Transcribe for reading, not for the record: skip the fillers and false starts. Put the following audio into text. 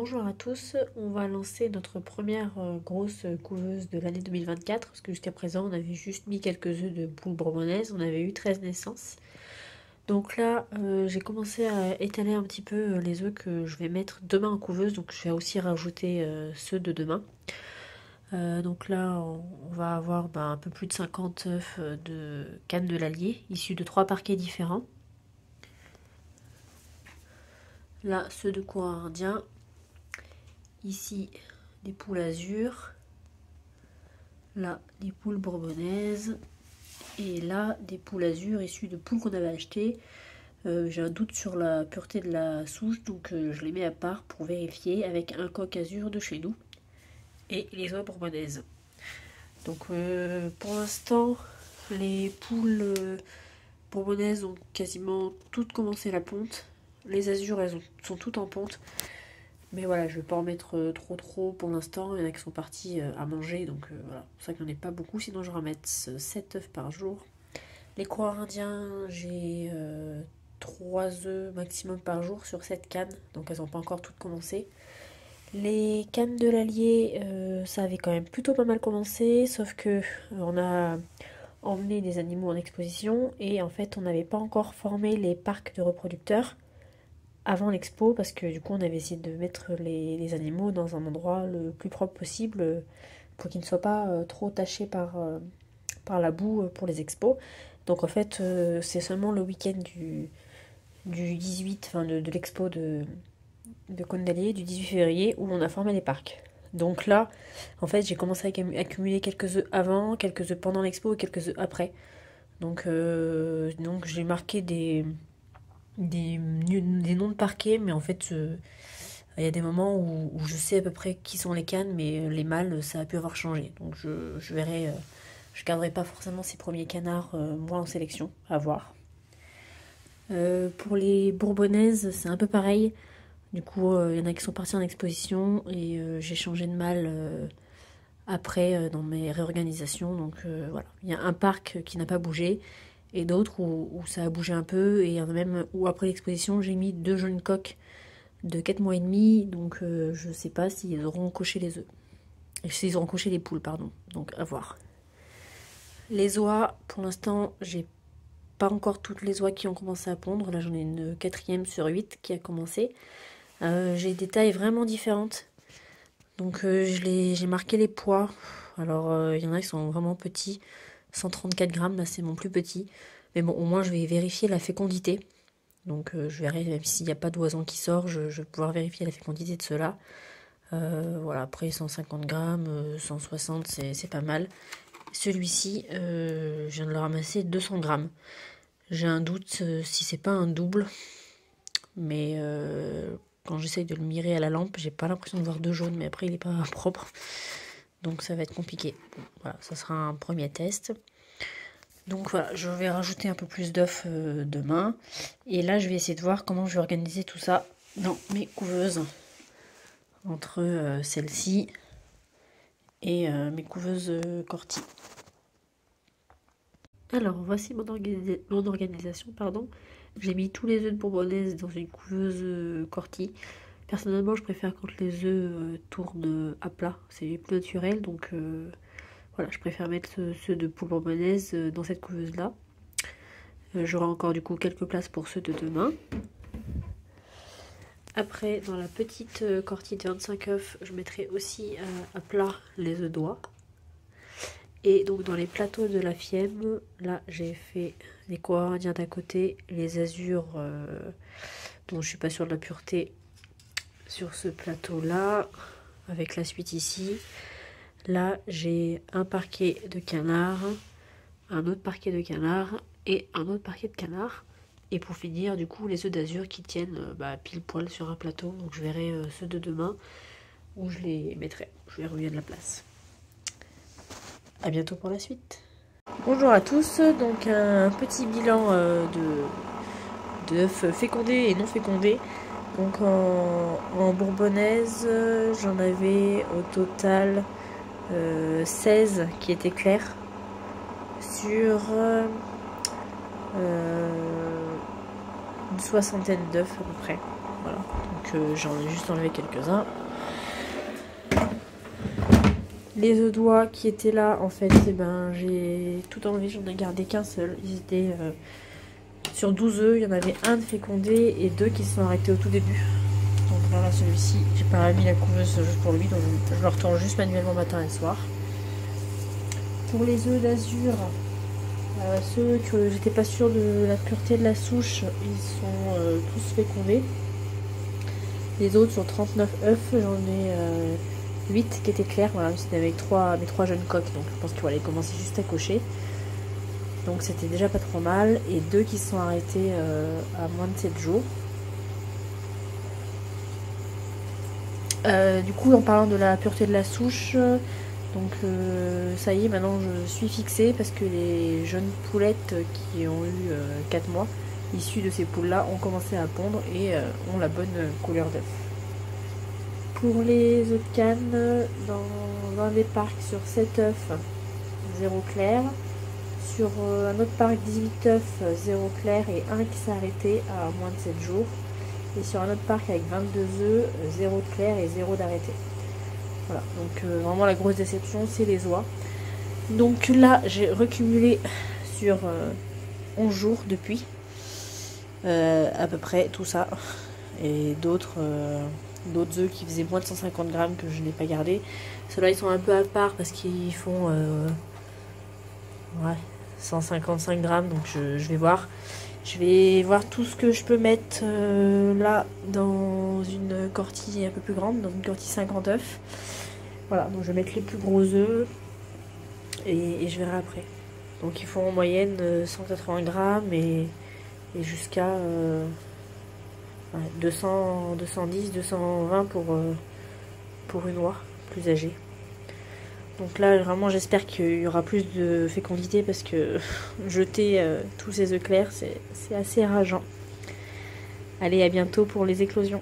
Bonjour à tous, on va lancer notre première grosse couveuse de l'année 2024 parce que jusqu'à présent on avait juste mis quelques œufs de poule bourbonnaise, on avait eu 13 naissances. Donc là j'ai commencé à étaler un petit peu les œufs que je vais mettre demain en couveuse, donc je vais aussi rajouter ceux de demain. Donc là on va avoir un peu plus de 50 œufs de canne de l'Allier issus de 3 parquets différents. Là ceux de courant indien. Ici, des poules azur. Là, des poules bourbonnaises. Et là, des poules azur issues de poules qu'on avait achetées. J'ai un doute sur la pureté de la souche, donc je les mets à part pour vérifier avec un coq azur de chez nous. Et les oies bourbonnaises. Donc pour l'instant, les poules bourbonnaises ont quasiment toutes commencé la ponte. Les azur, elles sont toutes en ponte. Mais voilà, je vais pas en mettre trop pour l'instant. Il y en a qui sont partis à manger, donc voilà. C'est pour ça qu'il n'y en a pas beaucoup, sinon je vais en mettre 7 œufs par jour. Les coureurs indiens, j'ai 3 œufs maximum par jour sur 7 cannes, donc elles n'ont pas encore toutes commencé. Les cannes de l'Allier, ça avait quand même plutôt pas mal commencé, sauf que on a emmené des animaux en exposition et en fait on n'avait pas encore formé les parcs de reproducteurs avant l'expo, parce que du coup on avait essayé de mettre les animaux dans un endroit le plus propre possible pour qu'ils ne soient pas trop tachés par la boue pour les expos. Donc en fait c'est seulement le week-end du 18, enfin de l'expo de Cône d'Allier, du 18 février, où on a formé les parcs. Donc là, en fait, j'ai commencé à accumuler quelques œufs avant, quelques œufs pendant l'expo et quelques œufs après. Donc j'ai marqué des noms de parquets, mais en fait il y a des moments où je sais à peu près qui sont les cannes, mais les mâles ça a pu avoir changé, donc je verrai, je garderai pas forcément ces premiers canards moi en sélection, à voir. Pour les bourbonnaises c'est un peu pareil, du coup il y en a qui sont partis en exposition et j'ai changé de mâle après dans mes réorganisations, donc voilà, il y a un parc qui n'a pas bougé et d'autres où ça a bougé un peu, et il y en a même où après l'exposition j'ai mis 2 jeunes coqs de 4 mois et demi, donc je sais pas s'ils auront coché les œufs, s'ils auront coché les poules, pardon, donc à voir. Les oies, pour l'instant j'ai pas encore toutes les oies qui ont commencé à pondre, là j'en ai une 4e sur 8 qui a commencé. J'ai des tailles vraiment différentes, donc j'ai marqué les poids. Alors il y en a qui sont vraiment petits, 134 grammes, là c'est mon plus petit. Mais bon, au moins je vais vérifier la fécondité. Donc je verrai, même s'il n'y a pas d'oison qui sort, je vais pouvoir vérifier la fécondité de ceux-là. Voilà, après 150 grammes, 160, c'est pas mal. Celui-ci, je viens de le ramasser 200 grammes. J'ai un doute si c'est pas un double. Mais quand j'essaye de le mirer à la lampe, j'ai pas l'impression de voir de jaune, mais après il est pas propre. Donc ça va être compliqué. Bon, voilà, ça sera un premier test. Donc voilà, je vais rajouter un peu plus d'œufs demain. Et là, je vais essayer de voir comment je vais organiser tout ça dans mes couveuses. Entre celle-ci et mes couveuses Corti. Alors, voici mon organisation, pardon. J'ai mis tous les œufs de bourbonnaise dans une couveuse Corti. Personnellement, je préfère quand les œufs tournent à plat. C'est plus naturel, donc voilà, je préfère mettre ceux de poule bourbonnaise dans cette couveuse-là. J'aurai encore du coup quelques places pour ceux de demain. Après, dans la petite Corti de 25 œufs, je mettrai aussi à plat les œufs d'oie. Et donc dans les plateaux de la Fiemme, là j'ai fait les coureurs indiens d'un côté, les azurs dont je suis pas sûre de la pureté sur ce plateau-là, avec la suite ici. Là j'ai un parquet de canard, un autre parquet de canard et un autre parquet de canard. Et pour finir, du coup, les œufs d'azur qui tiennent pile poil sur un plateau. Donc je verrai ceux de demain où je les mettrai. Je verrai où il y a de la place. A bientôt pour la suite. Bonjour à tous, donc un petit bilan d'œufs fécondés et non fécondés. Donc en bourbonnaise, j'en avais au total 16 qui étaient clairs sur une soixantaine d'œufs à peu près. Voilà, donc j'en ai juste enlevé quelques-uns. Les œufs d'oie qui étaient là, en fait, eh ben, j'ai tout enlevé, j'en ai gardé qu'un seul. Ils étaient sur 12 œufs, il y en avait un de fécondé et 2 qui se sont arrêtés au tout début. Donc là celui-ci, j'ai pas mis la couveuse juste pour lui, donc je le retourne juste manuellement matin et soir. Pour les œufs d'azur, ceux que j'étais pas sûre de la pureté de la souche, ils sont tous fécondés. Les autres sur 39 œufs, j'en ai 8 qui étaient clairs. Voilà, c'était avec mes 3 jeunes coques, donc je pense qu'il fallait commencer juste à cocher. Donc c'était déjà pas trop mal. Et 2 qui se sont arrêtés à moins de 7 jours. Du coup, en parlant de la pureté de la souche, donc ça y est, maintenant je suis fixée parce que les jeunes poulettes qui ont eu 4 mois, issues de ces poules-là, ont commencé à pondre et ont la bonne couleur d'œuf. Pour les œufs de canne, dans un des parcs sur 7 œufs, 0 clair. Sur un autre parc, 18 œufs, 0 clair et 1 qui s'est arrêté à moins de 7 jours. Et sur un autre parc avec 22 œufs, 0 de clair et 0 d'arrêté. Voilà, donc vraiment la grosse déception, c'est les oies. Donc là, j'ai recumulé sur 11 jours depuis, à peu près tout ça. Et d'autres œufs qui faisaient moins de 150 grammes que je n'ai pas gardé. Ceux-là, ils sont un peu à part parce qu'ils font 155 grammes, donc je vais voir. Je vais voir tout ce que je peux mettre là dans une cortille un peu plus grande, dans une cortille 50 œufs. Voilà, donc je vais mettre les plus gros œufs et je verrai après. Donc ils font en moyenne 180 grammes et jusqu'à 200, 210, 220 pour une oie plus âgée. Donc là, vraiment, j'espère qu'il y aura plus de fécondité parce que jeter tous ces œufs clairs, c'est assez rageant. Allez, à bientôt pour les éclosions.